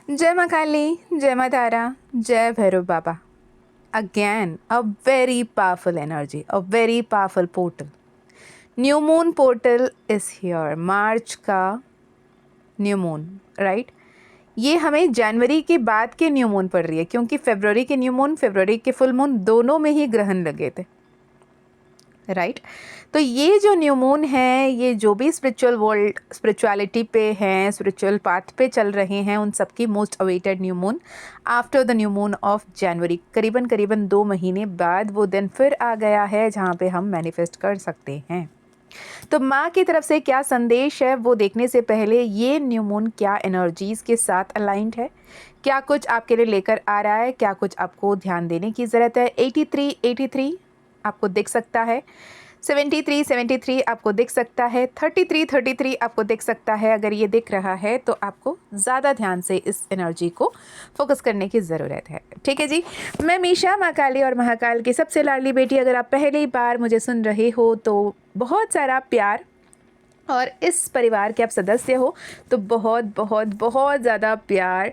जय माँ काली, जय माँ तारा, जय भैरव बाबा. Again, a very powerful energy, a very powerful portal. New moon portal is here. मार्च का न्यू मून, राइट. ये हमें जनवरी के बाद के न्यू मून पड़ रही है, क्योंकि फरवरी के न्यू मून, फरवरी के फुल मून दोनों में ही ग्रहण लगे थे, राइट. तो ये जो न्यू मून है, ये जो भी स्पिरिचुअल वर्ल्ड, स्पिरिचुअलिटी पे हैं, स्पिरिचुअल पाथ पे चल रहे हैं, उन सबकी most awaited new moon after the new moon of January. करीबन करीबन 2 महीने बाद वो दिन फिर आ गया है जहाँ पे हम मैनिफेस्ट कर सकते हैं. तो माँ की तरफ से क्या संदेश है वो देखने से पहले ये न्यू मून क्या एनर्जीज़ के साथ अलाइंड है, क्या कुछ आपके लिए लेकर आ रहा है, क्या कुछ आपको ध्यान देने की ज़रूरत है. 83 आपको दिख सकता है, 73 आपको दिख सकता है, 33 आपको दिख सकता है. अगर ये दिख रहा है तो आपको ज़्यादा ध्यान से इस एनर्जी को फोकस करने की ज़रूरत है. ठीक है जी. मैं मीशा, माँ काली और महाकाल की सबसे लाडली बेटी. अगर आप पहली बार मुझे सुन रहे हो तो बहुत सारा प्यार, और इस परिवार के आप सदस्य हो तो बहुत बहुत बहुत ज़्यादा प्यार.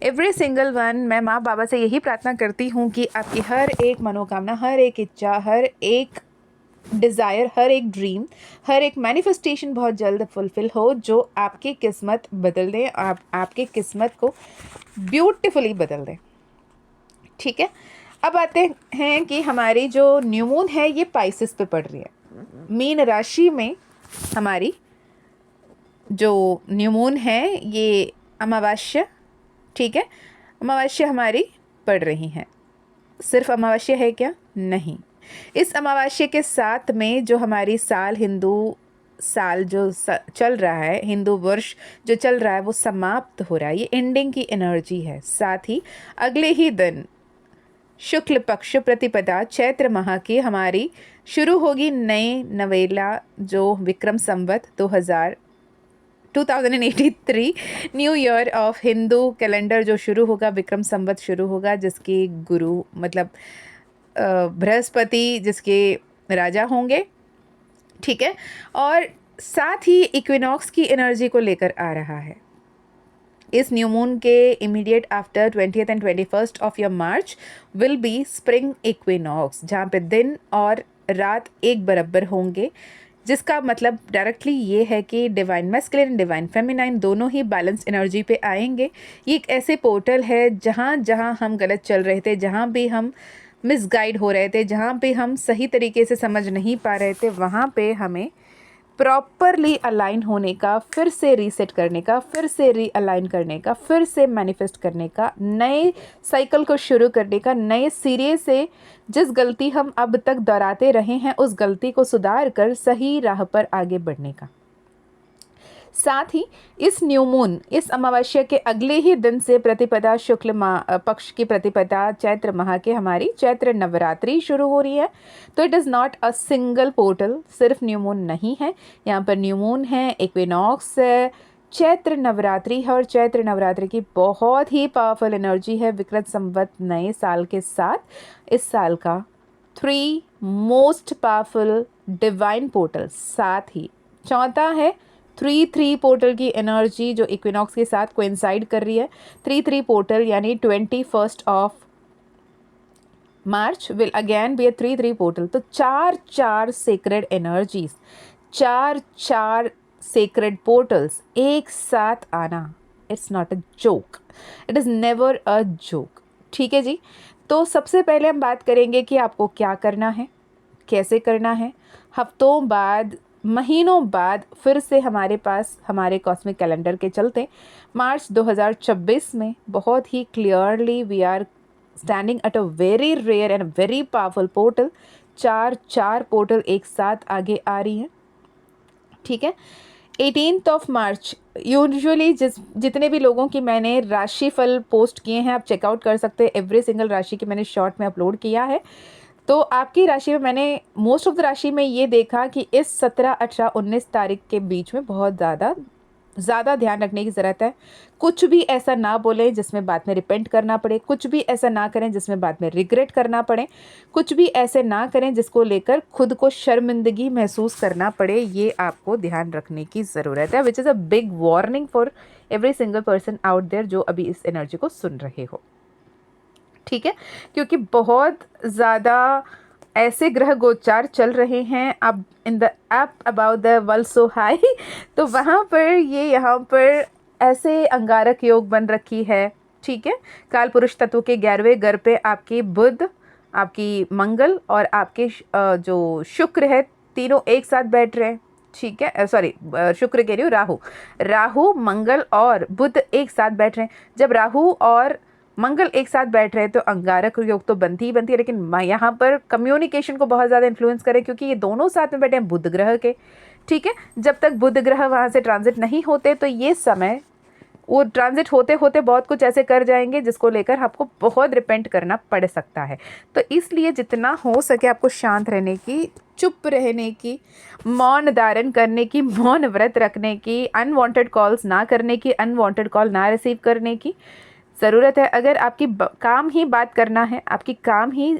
Every single one. मैं माँ बाबा से यही प्रार्थना करती हूँ कि आपकी हर एक मनोकामना, हर एक इच्छा, हर एक डिज़ायर, हर एक ड्रीम, हर एक मैनिफेस्टेशन बहुत जल्द फुलफ़िल हो, जो आपकी किस्मत बदल दें, आपकी किस्मत को ब्यूटीफुली बदल दें. ठीक है. अब आते हैं कि हमारी जो न्यू मून है ये पाइसेस पे पड़ रही है. मीन राशि में हमारी जो न्यू मून है ये अमावस्या, ठीक है, अमावस्या हमारी पड़ रही हैं. सिर्फ अमावस्या है क्या? नहीं. इस अमावस्या के साथ में जो हमारी साल, हिंदू साल जो चल रहा है, हिंदू वर्ष जो चल रहा है वो समाप्त हो रहा है. ये एंडिंग की एनर्जी है. साथ ही अगले ही दिन शुक्ल पक्ष प्रतिपदा चैत्र माह की हमारी शुरू होगी नई नवेला, जो Vikram Samvat 2083 new year of Hindu calendar जो शुरू होगा, विक्रम संवत शुरू होगा, जिसके गुरु मतलब बृहस्पति जिसके राजा होंगे. ठीक है. और साथ ही इक्विनॉक्स की एनर्जी को लेकर आ रहा है. इस न्यू मून के immediate after 20th and 21st of your March will be spring equinox, जहाँ पे दिन और रात एक बराबर होंगे, जिसका मतलब डायरेक्टली ये है कि डिवाइन मैस्कुलिन, डिवाइन फेमिनाइन दोनों ही बैलेंस एनर्जी पे आएंगे. ये एक ऐसे पोर्टल है जहाँ जहाँ हम गलत चल रहे थे, जहाँ भी हम मिसगाइड हो रहे थे, जहाँ पे हम सही तरीके से समझ नहीं पा रहे थे, वहाँ पे हमें प्रॉपरली अलाइन होने का, फिर से रीसेट करने का, फिर से रीअलाइन करने का, फिर से मैनिफेस्ट करने का, नए साइकिल को शुरू करने का, नए सिरे से जिस गलती हम अब तक दोहराते रहे हैं उस गलती को सुधार कर सही राह पर आगे बढ़ने का. साथ ही इस न्यू मून, इस अमावस्या के अगले ही दिन से प्रतिपदा शुक्ल पक्ष की प्रतिपदा चैत्र माह के हमारी चैत्र नवरात्रि शुरू हो रही है. तो it is not a single portal, सिर्फ न्यू मून नहीं है. यहाँ पर न्यू मून है, इक्विनॉक्स है, चैत्र नवरात्रि है, और चैत्र नवरात्रि की बहुत ही पावरफुल एनर्जी है विक्रम संवत नए साल के साथ इस साल का 3 मोस्ट पावरफुल डिवाइन पोर्टल. साथ ही चौथा है 3 पोर्टल की एनर्जी जो इक्विनॉक्स के साथ कोइंसाइड कर रही है. 3 पोर्टल यानी 21st of March will again be a 3 portal. तो 4 सेक्रेड एनर्जीज, 4 सेक्रेड पोर्टल्स एक साथ आना, it's not a joke, it is never a joke. ठीक है जी. तो सबसे पहले हम बात करेंगे कि आपको क्या करना है, कैसे करना है. हफ्तों बाद, महीनों बाद फिर से हमारे पास हमारे कॉस्मिक कैलेंडर के चलते मार्च 2026 में बहुत ही clearly we are standing at a very rare and very powerful portal. 4 portal एक साथ आगे आ रही हैं. ठीक है. 18th ऑफ मार्च यूजुअली जितने भी लोगों की मैंने राशिफल पोस्ट किए हैं आप चेकआउट कर सकते हैं. एवरी सिंगल राशि की मैंने शॉर्ट में अपलोड किया है. तो आपकी राशि में मैंने मोस्ट ऑफ द राशि में ये देखा कि इस 17, 18, 19 तारीख के बीच में बहुत ज़्यादा ध्यान रखने की ज़रूरत है. कुछ भी ऐसा ना बोलें जिसमें बाद में रिपेंट करना पड़े, कुछ भी ऐसा ना करें जिसमें बाद में रिग्रेट करना पड़े, कुछ भी ऐसे ना करें जिसको लेकर खुद को शर्मिंदगी महसूस करना पड़े. ये आपको ध्यान रखने की ज़रूरत है, which is a big warning for every single person out there जो अभी इस एनर्जी को सुन रहे हो, ठीक है। क्योंकि बहुत ज़्यादा ऐसे ग्रह गोचार चल रहे हैं अब in the app about the world so high, तो वहाँ पर ये यहाँ पर ऐसे अंगारक योग बन रखी है, ठीक है। काल पुरुष तत्व के 11वें घर पे आपकी बुध, आपकी मंगल और आपके जो शुक्र है, तीनों एक साथ बैठ रहे हैं, ठीक है। सॉरी, शुक्र कह रही हूँ, राहु मंगल और बुध एक साथ बैठ रहे हैं। जब राहु और मंगल एक साथ बैठ रहे हैं तो अंगारक योग तो बनती ही बनती है, लेकिन यहाँ पर कम्युनिकेशन को बहुत ज़्यादा इन्फ्लुएंस करें क्योंकि ये दोनों साथ में बैठे हैं बुध ग्रह के, ठीक है। जब तक बुध ग्रह वहाँ से ट्रांजिट नहीं होते तो ये समय वो ट्रांजिट होते होते बहुत कुछ ऐसे कर जाएंगे जिसको लेकर आपको बहुत रिपेंट करना पड़ सकता है। तो इसलिए जितना हो सके आपको शांत रहने की, चुप रहने की, मौन धारण करने की, मौन व्रत रखने की, अनवांटेड कॉल्स ना करने की, अनवांटेड कॉल ना रिसीव करने की ज़रूरत है। अगर आपकी काम ही बात करना है, आपकी काम ही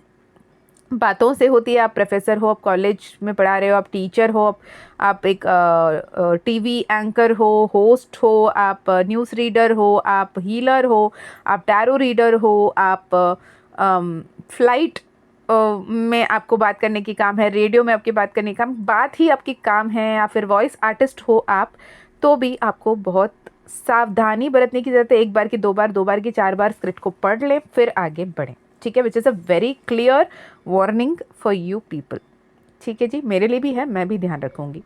बातों से होती है, आप प्रोफेसर हो, आप कॉलेज में पढ़ा रहे हो, आप टीचर हो, आप एक टीवी एंकर हो, होस्ट हो, आप न्यूज़ रीडर हो, आप हीलर हो, आप टैरो रीडर हो, आप फ्लाइट में आपको बात करने की काम है, रेडियो में आपकी बात करने की काम, बात ही आपकी काम है, या फिर वॉइस आर्टिस्ट हो आप, तो भी आपको बहुत सावधानी बरतने की ज़रूरत है। एक बार की, दो बार की, 4 बार स्क्रिप्ट को पढ़ लें फिर आगे बढ़ें, ठीक है। Which is a very clear warning for you people, ठीक है जी। मेरे लिए भी है, मैं भी ध्यान रखूँगी।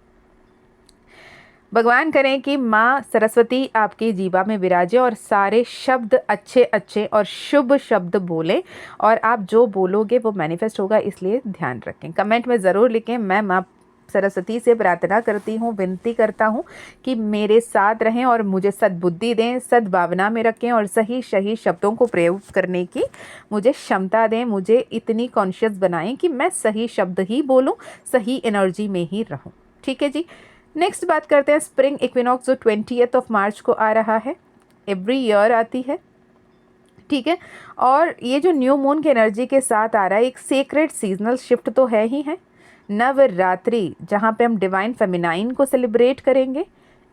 भगवान करें कि माँ सरस्वती आपकी जीवा में विराजे और सारे शब्द अच्छे अच्छे और शुभ शब्द बोलें, और आप जो बोलोगे वो मैनिफेस्ट होगा, इसलिए ध्यान रखें। कमेंट में ज़रूर लिखें, मैं माँ सरस्वती से प्रार्थना करती हूँ, विनती करता हूँ कि मेरे साथ रहें और मुझे सद्बुद्धि दें, सद्भावना में रखें और सही सही शब्दों को प्रयोग करने की मुझे क्षमता दें। मुझे इतनी कॉन्शियस बनाएं कि मैं सही शब्द ही बोलूं, सही एनर्जी में ही रहूं, ठीक है जी। नेक्स्ट बात करते हैं स्प्रिंग इक्विनॉक्स जो 20th ऑफ मार्च को आ रहा है, एवरी ईयर आती है, ठीक है। और ये जो न्यू मून की एनर्जी के साथ आ रहा है, एक सेक्रेट सीजनल शिफ्ट तो है ही है, नवरात्रि जहाँ पे हम डिवाइन फेमिनाइन को सेलिब्रेट करेंगे।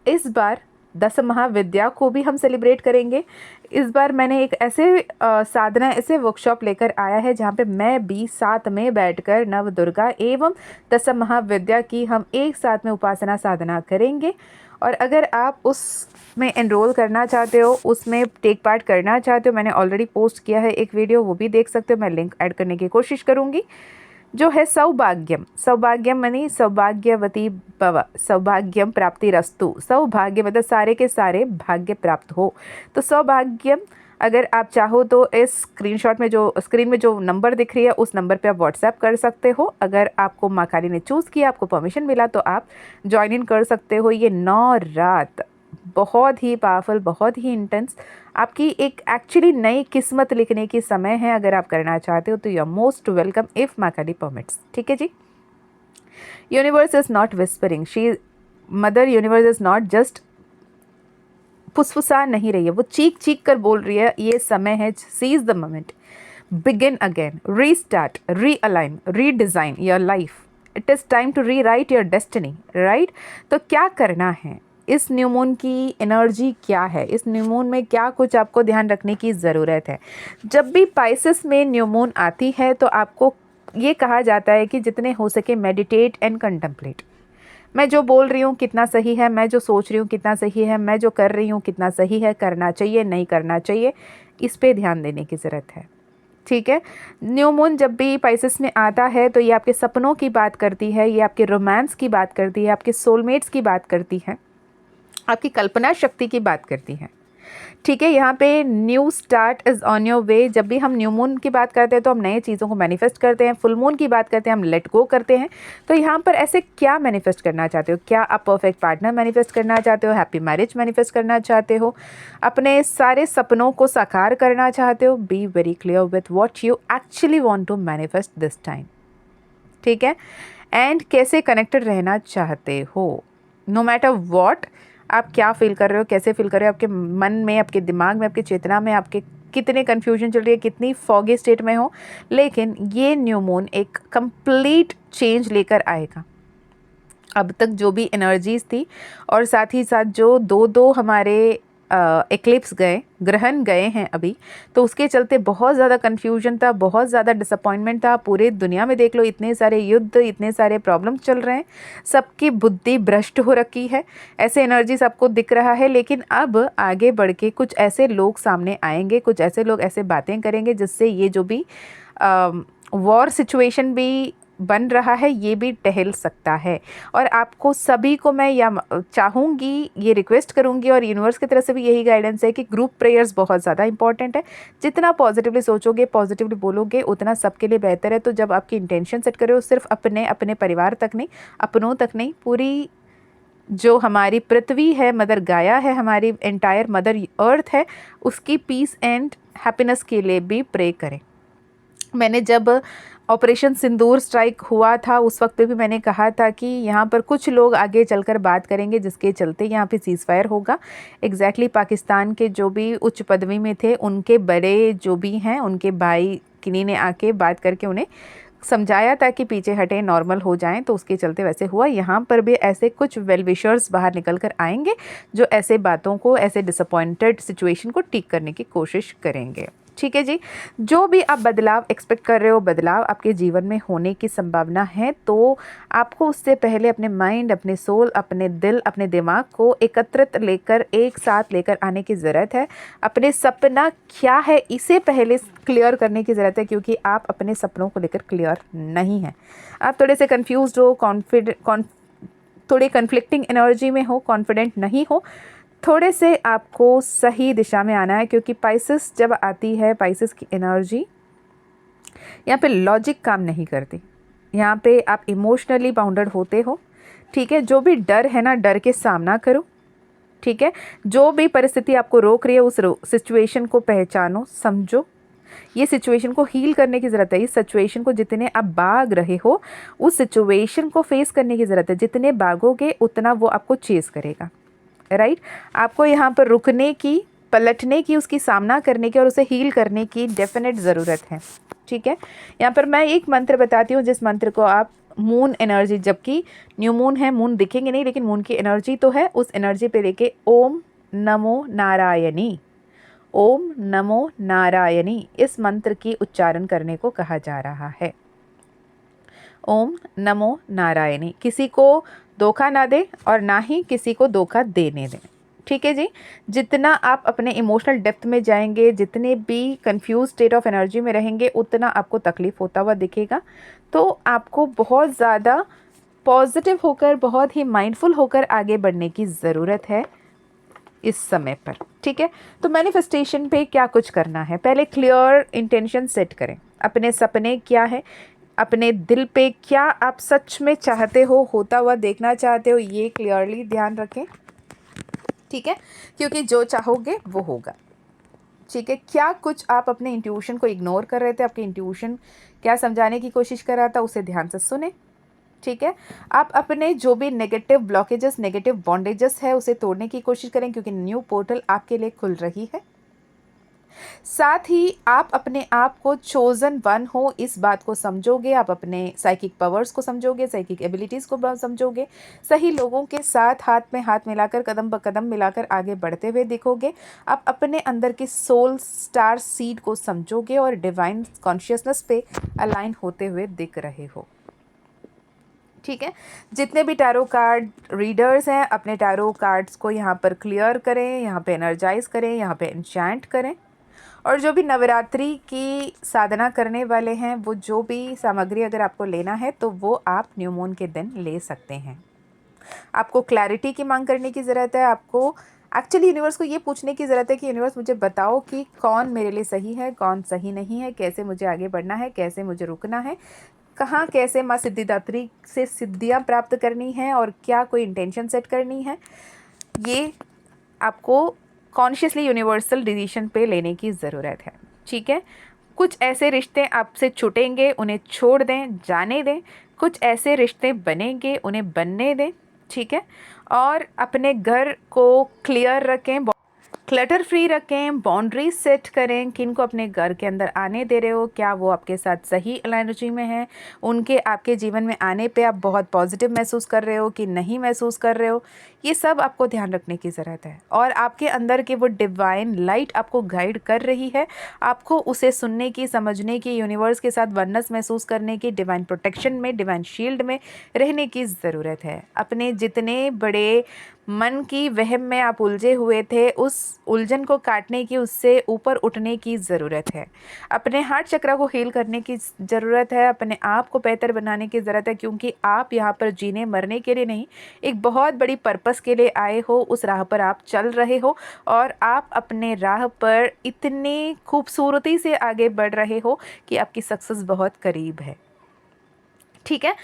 इस बार 10 महाविद्या को भी हम सेलिब्रेट करेंगे। इस बार मैंने एक ऐसे साधना, ऐसे वर्कशॉप लेकर आया है जहाँ पे मैं भी साथ में बैठकर नव दुर्गा एवं 10 महाविद्या की हम एक साथ में उपासना साधना करेंगे। और अगर आप उसमें एनरोल करना चाहते हो, उसमें टेक पार्ट करना चाहते हो, मैंने ऑलरेडी पोस्ट किया है एक वीडियो, वो भी देख सकते हो, मैं लिंक ऐड करने की कोशिश करूँगी। जो है सौभाग्यम, सौभाग्यम मानी सौभाग्यवती भव, सौभाग्यम प्राप्ति रस्तु, सौभाग्य मतलब सारे के सारे भाग्य प्राप्त हो। तो सौभाग्यम अगर आप चाहो तो इस स्क्रीनशॉट में जो स्क्रीन में जो नंबर दिख रही है उस नंबर पे आप व्हाट्सएप कर सकते हो। अगर आपको माँ काली ने चूज़ किया, आपको परमिशन मिला, तो आप ज्वाइन इन कर सकते हो। ये 9 रात बहुत ही पावरफुल, बहुत ही इंटेंस, आपकी एक एक्चुअली नई किस्मत लिखने की समय है। अगर आप करना चाहते हो तो you are most welcome if माँ काली परमिट्स, ठीक है जी। Universe is not whispering, she mother universe is not just फुसफुसा नहीं रही है, वो चीख चीख कर बोल रही है ये समय है, seize the moment, begin again, restart, realign, redesign your life, it is time to rewrite your destiny, right. तो क्या करना है, इस न्यू मून की एनर्जी क्या है, इस न्यू मून में क्या कुछ आपको ध्यान रखने की ज़रूरत है। जब भी पाइसेस में न्यू मून आती है तो आपको ये कहा जाता है कि जितने हो सके मेडिटेट एंड कंटेम्पलेट। मैं जो बोल रही हूँ कितना सही है, मैं जो सोच रही हूँ कितना सही है, मैं जो कर रही हूँ कितना सही है, करना चाहिए नहीं करना चाहिए, इस पे ध्यान देने की ज़रूरत है, ठीक है। न्यू मून जब भी पाइसेस में आता है तो ये आपके सपनों की बात करती है, ये आपके रोमांस की बात करती है, आपके सोलमेट्स की बात करती है, आपकी कल्पना शक्ति की बात करती है, ठीक है। यहाँ पे new start is on your way. जब भी हम न्यू मून की बात करते हैं तो हम नए चीज़ों को मैनिफेस्ट करते हैं, फुल मून की बात करते हैं हम लेट गो करते हैं। तो यहाँ पर ऐसे क्या मैनिफेस्ट करना चाहते हो? क्या आप परफेक्ट पार्टनर मैनिफेस्ट करना चाहते हो, हैप्पी मैरिज मैनिफेस्ट करना चाहते हो, अपने सारे सपनों को साकार करना चाहते हो? Be very clear with what you actually want to manifest this time, ठीक है। एंड कैसे कनेक्टेड रहना चाहते हो, नो मैटर वॉट आप क्या फील कर रहे हो, कैसे फील कर रहे हो, आपके मन में, आपके दिमाग में, आपकी चेतना में आपके कितने कन्फ्यूजन चल रही है, कितनी फॉगी स्टेट में हो, लेकिन ये न्यू मून एक कंप्लीट चेंज लेकर आएगा। अब तक जो भी एनर्जीज थी और साथ ही साथ जो दो हमारे एक्लिप्स गए, ग्रहण गए हैं अभी, तो उसके चलते बहुत ज़्यादा कन्फ्यूजन था, बहुत ज़्यादा डिसअपॉइंटमेंट था। पूरे दुनिया में देख लो, इतने सारे युद्ध, इतने सारे प्रॉब्लम चल रहे हैं, सबकी बुद्धि भ्रष्ट हो रखी है, ऐसे एनर्जी सबको दिख रहा है। लेकिन अब आगे बढ़ के कुछ ऐसे लोग सामने आएंगे, कुछ ऐसे लोग ऐसे बातें करेंगे जिससे ये जो भी वॉर सिचुएशन भी बन रहा है ये भी टहल सकता है। और आपको सभी को मैं या चाहूँगी, ये रिक्वेस्ट करूँगी, और यूनिवर्स की तरफ से भी यही गाइडेंस है कि ग्रुप प्रेयर्स बहुत ज़्यादा इंपॉर्टेंट है। जितना पॉजिटिवली सोचोगे, पॉजिटिवली बोलोगे, उतना सबके लिए बेहतर है। तो जब आपकी इंटेंशन सेट करो, सिर्फ अपने अपने परिवार तक नहीं, अपनों तक नहीं, पूरी जो हमारी पृथ्वी है, मदर गाया है, हमारी एंटायर मदर अर्थ है, उसकी पीस एंड हैप्पीनेस के लिए भी प्रे करें। मैंने जब ऑपरेशन सिंदूर स्ट्राइक हुआ था उस वक्त पे भी मैंने कहा था कि यहाँ पर कुछ लोग आगे चलकर बात करेंगे जिसके चलते यहाँ पे सीज़फायर होगा। एग्जैक्टली पाकिस्तान के जो भी उच्च पदवी में थे, उनके बड़े जो भी हैं, उनके भाई किन्हीं ने आके बात करके उन्हें समझाया था कि पीछे हटें, नॉर्मल हो जाएं, तो उसके चलते वैसे हुआ। यहाँ पर भी ऐसे कुछ वेल विशर्स बाहर निकल कर आएंगे जो ऐसे बातों को, ऐसे डिसअपॉइंटेड सिचुएशन को ठीक करने की कोशिश करेंगे। ठीक है जी, जो भी आप बदलाव एक्सपेक्ट कर रहे हो, बदलाव आपके जीवन में होने की संभावना है, तो आपको उससे पहले अपने माइंड, अपने सोल, अपने दिल, अपने दिमाग को एकत्रित लेकर, एक साथ लेकर आने की ज़रूरत है। अपने सपना क्या है इसे पहले क्लियर करने की ज़रूरत है, क्योंकि आप अपने सपनों को लेकर क्लियर नहीं हैं। आप थोड़े से कन्फ्यूज़ हो, थोड़े कन्फ्लिक्टिंग एनर्जी में हो, कॉन्फिडेंट नहीं हो, थोड़े से आपको सही दिशा में आना है। क्योंकि पाइसेस जब आती है, पाइसेस की एनर्जी यहाँ पे लॉजिक काम नहीं करती, यहाँ पे आप इमोशनली बाउंडेड होते हो। ठीक है, जो भी डर है ना, डर के सामना करो। ठीक है, जो भी परिस्थिति आपको रोक रही है, उस सिचुएशन को पहचानो, समझो। ये सिचुएशन को हील करने की ज़रूरत है। इस सिचुएशन को जितने आप भाग रहे हो, उस सिचुएशन को फेस करने की ज़रूरत है। जितने भागोगे उतना वो आपको चेस करेगा, राइट। आपको यहाँ पर रुकने की, पलटने की, उसकी सामना करने की और उसे हील करने की डेफिनेट ज़रूरत है। ठीक है, यहाँ पर मैं एक मंत्र बताती हूँ, जिस मंत्र को आप मून एनर्जी, जबकि न्यू मून है, मून दिखेंगे नहीं, लेकिन मून की एनर्जी तो है, उस एनर्जी पे लेके ओम नमो नारायणी, ओम नमो नारायणी, इस मंत्र की उच्चारण करने को कहा जा रहा है। ओम नमो नारायणी। किसी को धोखा ना दे और ना ही किसी को धोखा देने दें। ठीक है जी, जितना आप अपने इमोशनल डेप्थ में जाएंगे, जितने भी कंफ्यूज स्टेट ऑफ एनर्जी में रहेंगे, उतना आपको तकलीफ होता हुआ दिखेगा। तो आपको बहुत ज़्यादा पॉजिटिव होकर, बहुत ही माइंडफुल होकर आगे बढ़ने की ज़रूरत है इस समय पर। ठीक है, तो मैनिफेस्टेशन पे क्या कुछ करना है, पहले क्लियर इंटेंशन सेट करें। अपने सपने क्या है, अपने दिल पे क्या आप सच में चाहते हो, होता हुआ देखना चाहते हो, ये क्लियरली ध्यान रखें। ठीक है, क्योंकि जो चाहोगे वो होगा। ठीक है, क्या कुछ आप अपने इंट्यूशन को इग्नोर कर रहे थे, आपके इंट्यूशन क्या समझाने की कोशिश कर रहा था, उसे ध्यान से सुने। ठीक है, आप अपने जो भी नेगेटिव ब्लॉकेजेस, नेगेटिव बॉन्डेजेस है, उसे तोड़ने की कोशिश करें, क्योंकि न्यू पोर्टल आपके लिए खुल रही है। साथ ही आप अपने आप को चोजन वन हो, इस बात को समझोगे। आप अपने साइकिक पावर्स को समझोगे, साइकिक एबिलिटीज़ को समझोगे। सही लोगों के साथ हाथ में हाथ मिलाकर, कदम ब कदम मिलाकर आगे बढ़ते हुए दिखोगे। आप अपने अंदर की सोल स्टार सीड को समझोगे और डिवाइन कॉन्शियसनेस पे अलाइन होते हुए दिख रहे हो। ठीक है, जितने भी टैरो कार्ड रीडर्स हैं, अपने टैरो कार्ड्स को यहाँ पर क्लियर करें, यहाँ पे एनर्जाइज करें, यहाँ पे एन्चैंट करें। और जो भी नवरात्रि की साधना करने वाले हैं, वो जो भी सामग्री अगर आपको लेना है, तो वो आप न्यू मून के दिन ले सकते हैं। आपको क्लैरिटी की मांग करने की ज़रूरत है। आपको एक्चुअली यूनिवर्स को ये पूछने की ज़रूरत है कि यूनिवर्स मुझे बताओ कि कौन मेरे लिए सही है, कौन सही नहीं है, कैसे मुझे आगे बढ़ना है, कैसे मुझे रुकना है, कहाँ कैसे माँ सिद्धिदात्री से सिद्धियाँ प्राप्त करनी है, और क्या कोई इंटेंशन सेट करनी है। ये आपको कॉन्शियसली यूनिवर्सल डिसीजन पे लेने की ज़रूरत है। ठीक है, कुछ ऐसे रिश्ते आपसे छूटेंगे, उन्हें छोड़ दें, जाने दें। कुछ ऐसे रिश्ते बनेंगे, उन्हें बनने दें। ठीक है, और अपने घर को क्लियर रखें, क्लटर फ्री रखें, बाउंड्रीज सेट करें। किन को अपने घर के अंदर आने दे रहे हो, क्या वो आपके साथ सही एनर्जी में है, उनके आपके जीवन में आने पे आप बहुत पॉजिटिव महसूस कर रहे हो कि नहीं महसूस कर रहे हो, ये सब आपको ध्यान रखने की ज़रूरत है। और आपके अंदर की वो डिवाइन लाइट आपको गाइड कर रही है, आपको उसे सुनने की, समझने की, यूनिवर्स के साथ वननेस महसूस करने की, डिवाइन प्रोटेक्शन में, डिवाइन शील्ड में रहने की ज़रूरत है। अपने जितने बड़े मन की वहम में आप उलझे हुए थे, उस उलझन को काटने की, उससे ऊपर उठने की ज़रूरत है। अपने हार्ट चक्र को हील करने की ज़रूरत है, अपने आप को बेहतर बनाने की ज़रूरत है, क्योंकि आप यहाँ पर जीने मरने के लिए नहीं, एक बहुत बड़ी पर्पस के लिए आए हो। उस राह पर आप चल रहे हो और आप अपने राह पर इतनी खूबसूरती से आगे बढ़ रहे हो कि आपकी सक्सेस बहुत करीब है। ठीक है,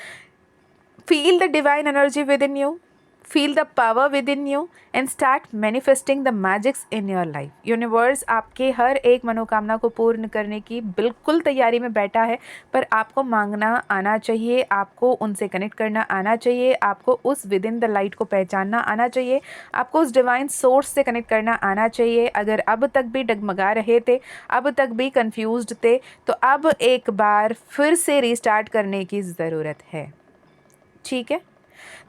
feel the divine energy with in you, feel the power within you and start manifesting the magics in your life. Universe आपके हर एक मनोकामना को पूर्ण करने की बिल्कुल तैयारी में बैठा है, पर आपको मांगना आना चाहिए, आपको उनसे कनेक्ट करना आना चाहिए, आपको उस विद इन द लाइट को पहचानना आना चाहिए, आपको उस डिवाइन सोर्स से कनेक्ट करना आना चाहिए। अगर अब तक भी डगमगा रहे थे, अब तक भी कंफ्यूज्ड थे, तो अब एक बार फिर से रीस्टार्ट करने की ज़रूरत है। ठीक है,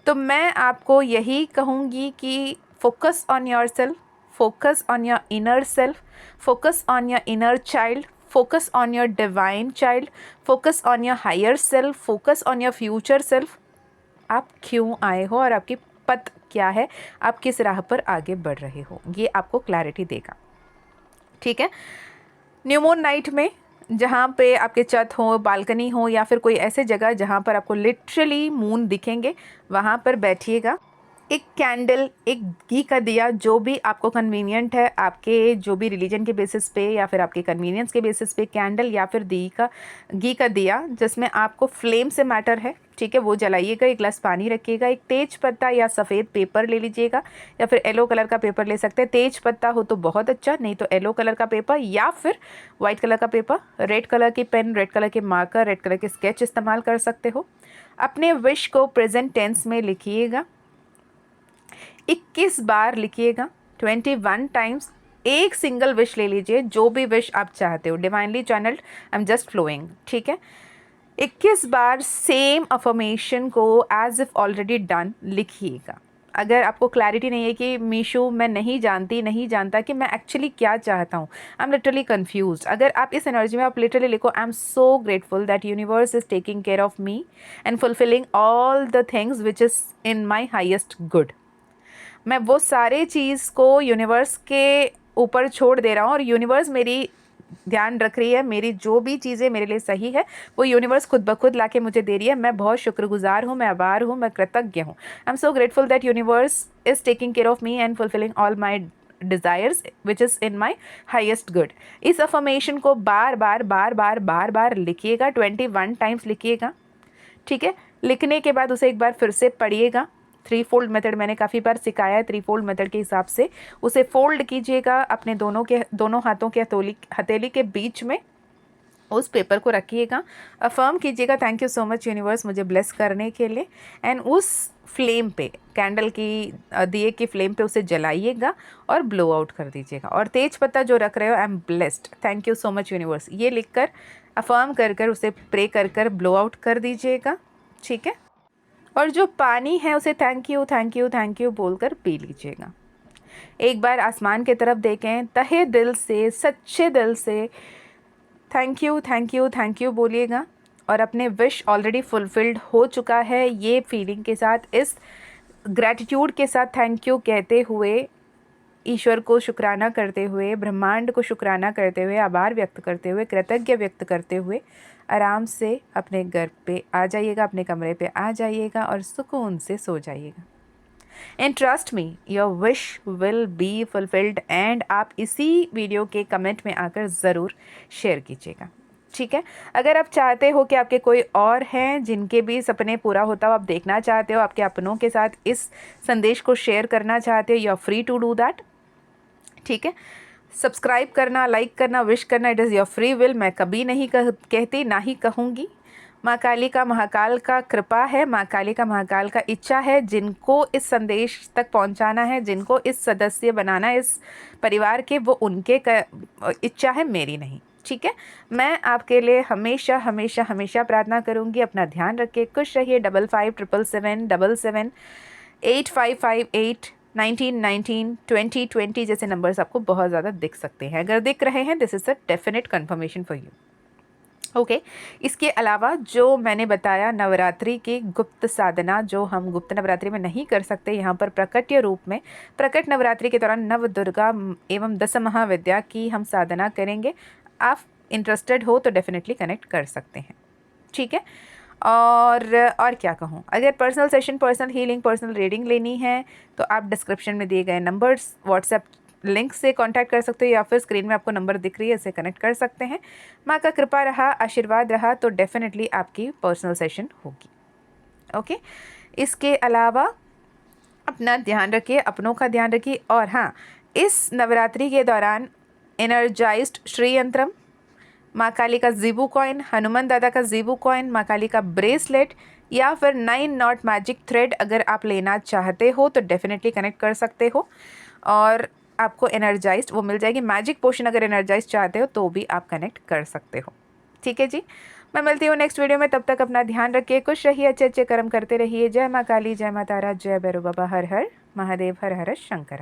तो मैं आपको यही कहूँगी कि focus on yourself, focus on your inner self, focus on your inner child, focus on your divine child, focus on your higher self, focus on your future self. आप क्यों आए हो और आपकी पथ क्या है, आप किस राह पर आगे बढ़ रहे हो, ये आपको क्लैरिटी देगा। ठीक है, न्यू मून नाइट में जहाँ पे आपके छत हो, बालकनी हो, या फिर कोई ऐसे जगह जहाँ पर आपको लिटरली मून दिखेंगे, वहाँ पर बैठिएगा। एक कैंडल, एक घी का दिया, जो भी आपको कन्वीनियंट है, आपके जो भी रिलीजन के बेसिस पे या फिर आपके कन्वीनियंस के बेसिस पे, कैंडल या फिर घी का दिया जिसमें आपको फ्लेम से मैटर है, ठीक है, वो जलाइएगा। एक गिलास पानी रखिएगा, एक तेज पत्ता या सफ़ेद पेपर ले लीजिएगा, या फिर येलो कलर का पेपर ले सकते हैं। तेज पत्ता हो तो बहुत अच्छा, नहीं तो येलो कलर का पेपर या फिर वाइट कलर का पेपर, रेड कलर की पेन, रेड कलर के मार्कर, रेड कलर के स्केच इस्तेमाल कर सकते हो। अपने विश को प्रेजेंट टेंस में लिखिएगा, 21 बार लिखिएगा, 21 टाइम्स। एक सिंगल विश ले लीजिए, जो भी विश आप चाहते हो, divinely channelled, I am just flowing. ठीक है, 21 बार सेम अफर्मेशन को एज इफ ऑलरेडी डन लिखिएगा। अगर आपको क्लैरिटी नहीं है कि मीशू मैं नहीं जानता कि मैं एक्चुअली क्या चाहता हूँ, आई एम लिटरली कन्फ्यूज्ड, अगर आप इस एनर्जी में आप लिटरली लिखो, I am so grateful that universe is taking care of me and fulfilling all the things which is in my highest good. मैं वो सारे चीज़ को यूनिवर्स के ऊपर छोड़ दे रहा हूँ और यूनिवर्स मेरी ध्यान रख रही है, मेरी जो भी चीज़ें मेरे लिए सही है वो यूनिवर्स खुद ब खुद लाके मुझे दे रही है। मैं बहुत शुक्रगुजार हूँ, मैं आभार हूँ, मैं कृतज्ञ हूँ। I am so grateful that universe is taking care of me and fulfilling all my desires which is in my highest good. इस अफर्मेशन को बार बार लिखिएगा, 21 टाइम्स लिखिएगा। ठीक है, लिखने के बाद उसे एक बार फिर से पढ़िएगा। 3 फोल्ड मेथड मैंने काफ़ी बार सिखाया है, 3 फोल्ड मेथड के हिसाब से उसे फोल्ड कीजिएगा, अपने दोनों हाथों के हथेली के बीच में उस पेपर को रखिएगा, अफर्म कीजिएगा, thank you so much universe मुझे ब्लेस करने के लिए। एंड उस फ्लेम पे, कैंडल की दिए की फ्लेम पे उसे जलाइएगा और ब्लो आउट कर दीजिएगा। और तेज पत्ता जो रख रहे हो, I am blessed, thank you so much universe, ये लिखकर अफर्म कर उसे प्रे कर ब्लो आउट कर दीजिएगा। ठीक है, और जो पानी है उसे थैंक यू बोलकर पी लीजिएगा। एक बार आसमान की तरफ देखें, तहे दिल से, सच्चे दिल से थैंक यू बोलिएगा और अपने विश ऑलरेडी फुलफिल्ड हो चुका है, ये फीलिंग के साथ, इस ग्रैटिट्यूड के साथ थैंक यू कहते हुए, ईश्वर को शुक्राना करते हुए, ब्रह्मांड को शुक्राना करते हुए, आभार व्यक्त करते हुए, कृतज्ञ व्यक्त करते हुए आराम से अपने घर पे आ जाइएगा, अपने कमरे पे आ जाइएगा और सुकून से सो जाइएगा। And trust me, your wish will be fulfilled. And आप इसी वीडियो के कमेंट में आकर ज़रूर शेयर कीजिएगा। ठीक है, अगर आप चाहते हो कि आपके कोई और हैं जिनके भी सपने पूरा होता हो, आप देखना चाहते हो, आपके अपनों के साथ इस संदेश को शेयर करना चाहते हो, you are free to do that. ठीक है, सब्सक्राइब करना, लाइक करना, विश करना, it is your free will. मैं कभी नहीं कहती, ना ही कहूँगी। माँ काली का, महाकाल का कृपा है, माँ काली का, महाकाल का इच्छा है, जिनको इस संदेश तक पहुँचाना है, जिनको इस सदस्य बनाना है इस परिवार के, वो उनके इच्छा है, मेरी नहीं। ठीक है, मैं आपके लिए हमेशा प्रार्थना करूँगी। अपना ध्यान रखिए, खुश रहिए। 557777 8558, 1919, 2020 जैसे नंबर्स आपको बहुत ज़्यादा दिख सकते हैं। अगर दिख रहे हैं, this is a definite confirmation for you. Okay इसके अलावा जो मैंने बताया नवरात्रि की गुप्त साधना, जो हम गुप्त नवरात्रि में नहीं कर सकते, यहाँ पर प्रकट्य रूप में प्रकट नवरात्रि के दौरान नव दुर्गा एवं दस महाविद्या की हम साधना करेंगे। आप इंटरेस्टेड हो तो डेफिनेटली कनेक्ट कर सकते हैं, ठीक है। और क्या कहूँ, अगर personal session, personal healing, personal reading लेनी है तो आप डिस्क्रिप्शन में दिए गए नंबर्स व्हाट्सएप लिंक से कांटेक्ट कर सकते हो, या फिर स्क्रीन में आपको नंबर दिख रही है, इससे कनेक्ट कर सकते हैं। माँ का कृपा रहा, आशीर्वाद रहा तो डेफिनेटली आपकी पर्सनल सेशन होगी। ओके इसके अलावा अपना ध्यान रखिए, अपनों का ध्यान रखिए। और हाँ, इस नवरात्रि के दौरान एनर्जाइज्ड श्री यंत्रम, माँ काली का जीबू कॉइन, हनुमान दादा का जीबू कॉइन, माँ काली का ब्रेसलेट या फिर 9 नॉट मैजिक थ्रेड अगर आप लेना चाहते हो तो डेफिनेटली कनेक्ट कर सकते हो और आपको एनर्जाइज्ड वो मिल जाएगी। मैजिक पोशन अगर एनर्जाइज चाहते हो तो भी आप कनेक्ट कर सकते हो, ठीक है जी। मैं मिलती हूँ नेक्स्ट वीडियो में, तब तक अपना ध्यान रखिए, खुश रहिए, अच्छे अच्छे कर्म करते रहिए। जय माँ काली, जय माँ तारा, जय भैरव बाबा, हर हर महादेव, हर हर शंकरा।